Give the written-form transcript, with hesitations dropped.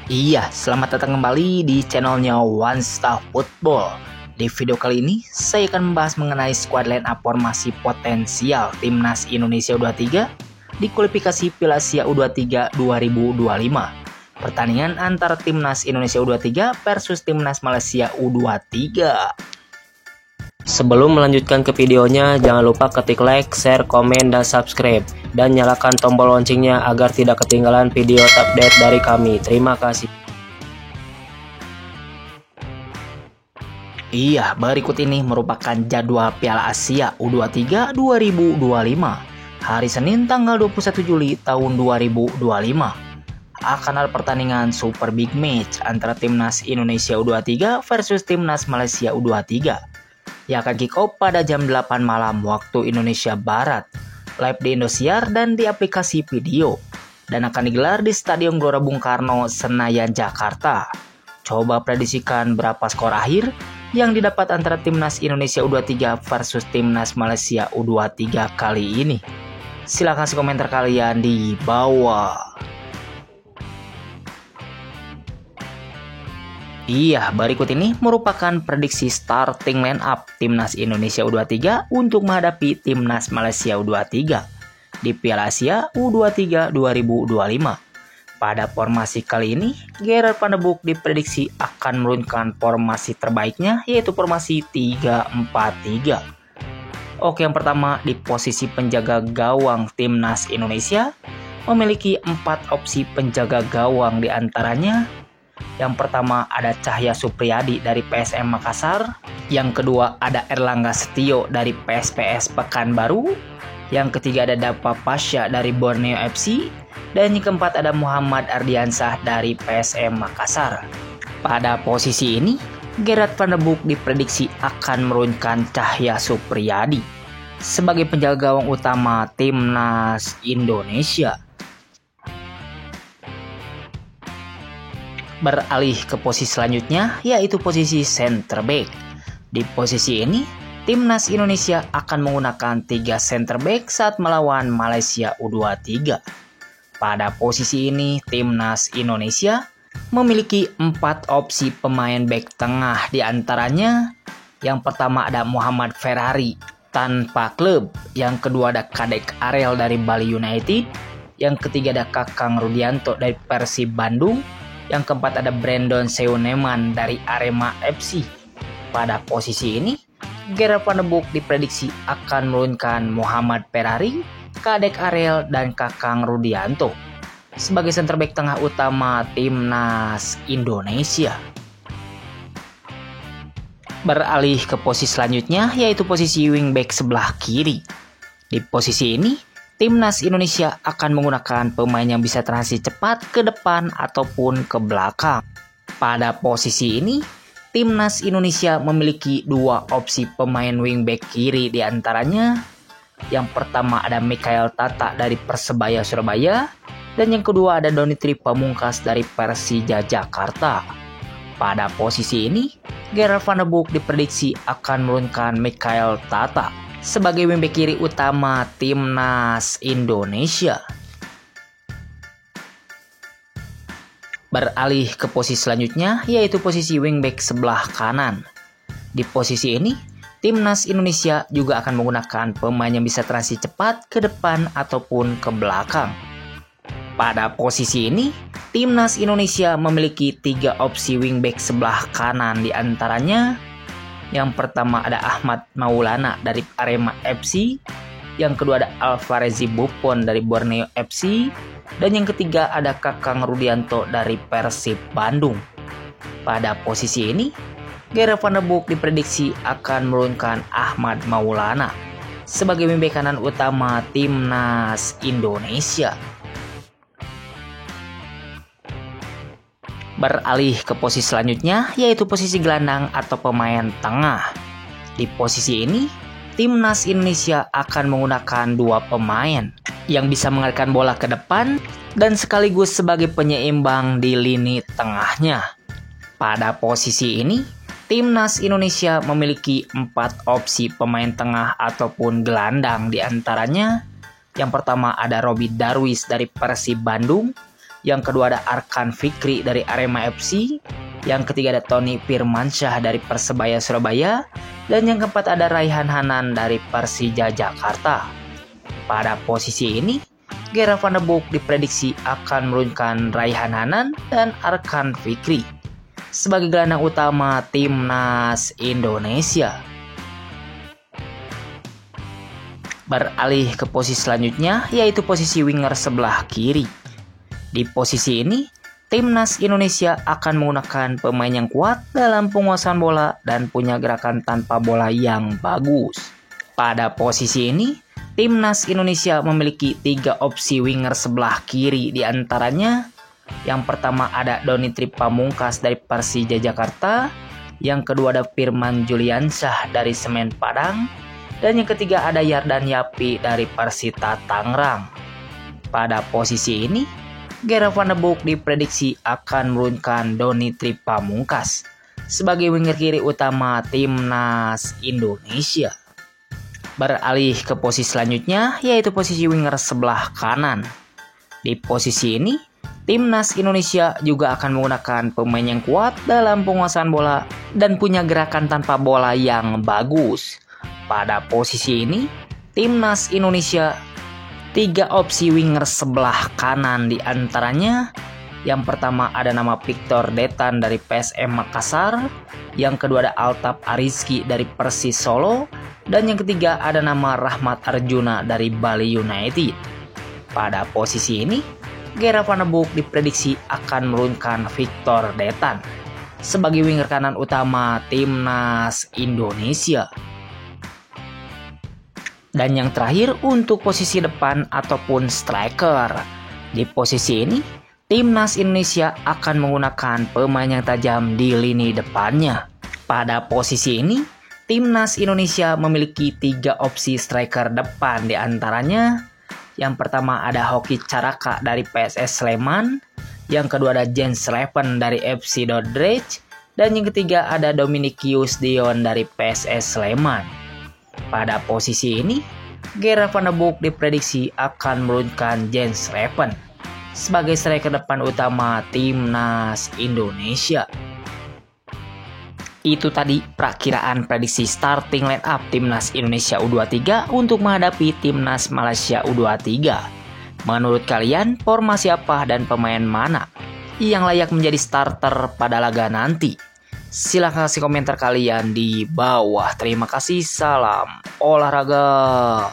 Iya, selamat datang kembali di channelnya One Star Football. Di video kali ini, saya akan membahas mengenai squad line up formasi potensial Timnas Indonesia U23 di kualifikasi Piala Asia U23 2025. Pertandingan antara Timnas Indonesia U23 versus Timnas Malaysia U23. Sebelum melanjutkan ke videonya, jangan lupa ketik like, share, komen, dan subscribe. Dan nyalakan tombol loncengnya agar tidak ketinggalan video update dari kami. Terima kasih. Iya, berikut ini merupakan jadwal Piala Asia U23 2025. Hari Senin tanggal 21 Juli tahun 2025. Akan ada pertandingan Super Big Match antara Timnas Indonesia U23 versus Timnas Malaysia U23. Yang akan kick off pada jam 8 malam waktu Indonesia Barat, live di Indosiar dan di aplikasi video, dan akan digelar di Stadion Gelora Bung Karno, Senayan, Jakarta. Coba prediksikan berapa skor akhir yang didapat antara Timnas Indonesia U23 versus Timnas Malaysia U23 kali ini. Silahkan kasih komentar kalian di bawah. Iya, berikut ini merupakan prediksi starting line up Timnas Indonesia U23 untuk menghadapi Timnas Malaysia U23 di Piala Asia U23 2025. Pada formasi kali ini, Gerard Van de Boek diprediksi akan menurunkan formasi terbaiknya, yaitu formasi 3-4-3. Oke, yang pertama di posisi penjaga gawang Timnas Indonesia memiliki 4 opsi penjaga gawang, di antaranya yang pertama ada Cahya Supriyadi dari PSM Makassar. Yang kedua ada Erlangga Setio dari PSPS Pekanbaru. Yang ketiga ada Dapa Pasha dari Borneo FC. Dan yang keempat ada Muhammad Ardiansah dari PSM Makassar. Pada posisi ini, Gerard Van de Boek diprediksi akan menurunkan Cahya Supriyadi sebagai penjaga gawang utama Timnas Indonesia. Beralih ke posisi selanjutnya, yaitu posisi center back. Di posisi ini, Timnas Indonesia akan menggunakan 3 center back saat melawan Malaysia U23. Pada posisi ini, Timnas Indonesia memiliki 4 opsi pemain back tengah, di antaranya yang pertama ada Muhammad Ferrari tanpa klub, yang kedua ada Kadek Ariel dari Bali United, yang ketiga ada Kakang Rudianto dari Persib Bandung, yang keempat ada Brandon Seuneman dari Arema FC. Pada posisi ini, Gerard Van de Boek diprediksi akan menurunkan Muhammad Ferrari, Kadek Ariel, dan Kakang Rudianto sebagai center back tengah utama Timnas Indonesia. Beralih ke posisi selanjutnya, yaitu posisi wingback sebelah kiri. Di posisi ini, Timnas Indonesia akan menggunakan pemain yang bisa transisi cepat ke depan ataupun ke belakang. Pada posisi ini, Timnas Indonesia memiliki 2 opsi pemain wingback kiri, di antaranya yang pertama ada Mikael Tata dari Persebaya Surabaya, dan yang kedua ada Donitri Pamungkas dari Persija Jakarta. Pada posisi ini, Gerard Van de Boek diprediksi akan menurunkan Mikael Tata sebagai wingback kiri utama Timnas Indonesia. Beralih ke posisi selanjutnya, yaitu posisi wingback sebelah kanan. Di posisi ini, Timnas Indonesia juga akan menggunakan pemain yang bisa transisi cepat ke depan ataupun ke belakang. Pada posisi ini, Timnas Indonesia memiliki 3 opsi wingback sebelah kanan, di antaranya yang pertama ada Ahmad Maulana dari Arema FC, yang kedua ada Alvarezi Buffon dari Borneo FC, dan yang ketiga ada Kakang Rudianto dari Persib Bandung. Pada posisi ini, Gerard Van de Boek diprediksi akan menurunkan Ahmad Maulana sebagai wingback kanan utama Timnas Indonesia. Beralih ke posisi selanjutnya, yaitu posisi gelandang atau pemain tengah. Di posisi ini, Timnas Indonesia akan menggunakan 2 pemain yang bisa mengalirkan bola ke depan dan sekaligus sebagai penyeimbang di lini tengahnya. Pada posisi ini, Timnas Indonesia memiliki 4 opsi pemain tengah ataupun gelandang, di antaranya yang pertama ada Robby Darwish dari Persib Bandung, Yang kedua ada Arkan Fikri dari Arema FC. Yang ketiga ada Tony Firmansyah dari Persebaya Surabaya. Dan yang keempat ada Raihan Hanan dari Persija Jakarta. Pada posisi ini, Gerard van der Boek diprediksi akan menurunkan Raihan Hanan dan Arkan Fikri sebagai gelandang utama timnas Indonesia. Beralih ke posisi selanjutnya, yaitu posisi winger sebelah kiri. Di posisi ini, timnas Indonesia akan menggunakan pemain yang kuat dalam penguasaan bola dan punya gerakan tanpa bola yang bagus. Pada posisi ini, timnas Indonesia memiliki 3 opsi winger sebelah kiri, di antaranya yang pertama ada Donitri Pamungkas dari Persija Jakarta, yang kedua ada Firman Juliansyah dari Semen Padang, dan yang ketiga ada Yardan Yapi dari Persita Tangerang. Pada posisi ini, Gerard van der Boek diprediksi akan menurunkan Donitri Pamungkas sebagai winger kiri utama timnas Indonesia. Beralih ke posisi selanjutnya, yaitu posisi winger sebelah kanan. Di posisi ini, timnas Indonesia juga akan menggunakan pemain yang kuat dalam penguasaan bola dan punya gerakan tanpa bola yang bagus. Pada posisi ini, timnas Indonesia 3 opsi winger sebelah kanan, di antaranya yang pertama ada nama Victor Detan dari PSM Makassar, yang kedua ada Altaf Arizki dari Persis Solo, dan yang ketiga ada nama Rahmat Arjuna dari Bali United. Pada posisi ini, Gerard van der Boek diprediksi akan menurunkan Victor Detan sebagai winger kanan utama timnas Indonesia. Dan yang terakhir untuk posisi depan ataupun striker. Di posisi ini, timnas Indonesia akan menggunakan pemain yang tajam di lini depannya. Pada posisi ini, timnas Indonesia memiliki 3 opsi striker depan, di antaranya yang pertama ada Hoki Caraka dari PSS Sleman, yang kedua ada Jens Leven dari FC Dordrecht, dan yang ketiga ada Dominikius Dion dari PSS Sleman. Pada posisi ini, Gerard van der Boek diprediksi akan menurunkan Jens Leven sebagai striker depan utama timnas Indonesia. Itu tadi perakiraan prediksi starting line up timnas Indonesia U23 untuk menghadapi timnas Malaysia U23. Menurut kalian, formasi apa dan pemain mana yang layak menjadi starter pada laga nanti? Silahkan kasih komentar kalian di bawah. Terima kasih, salam olahraga.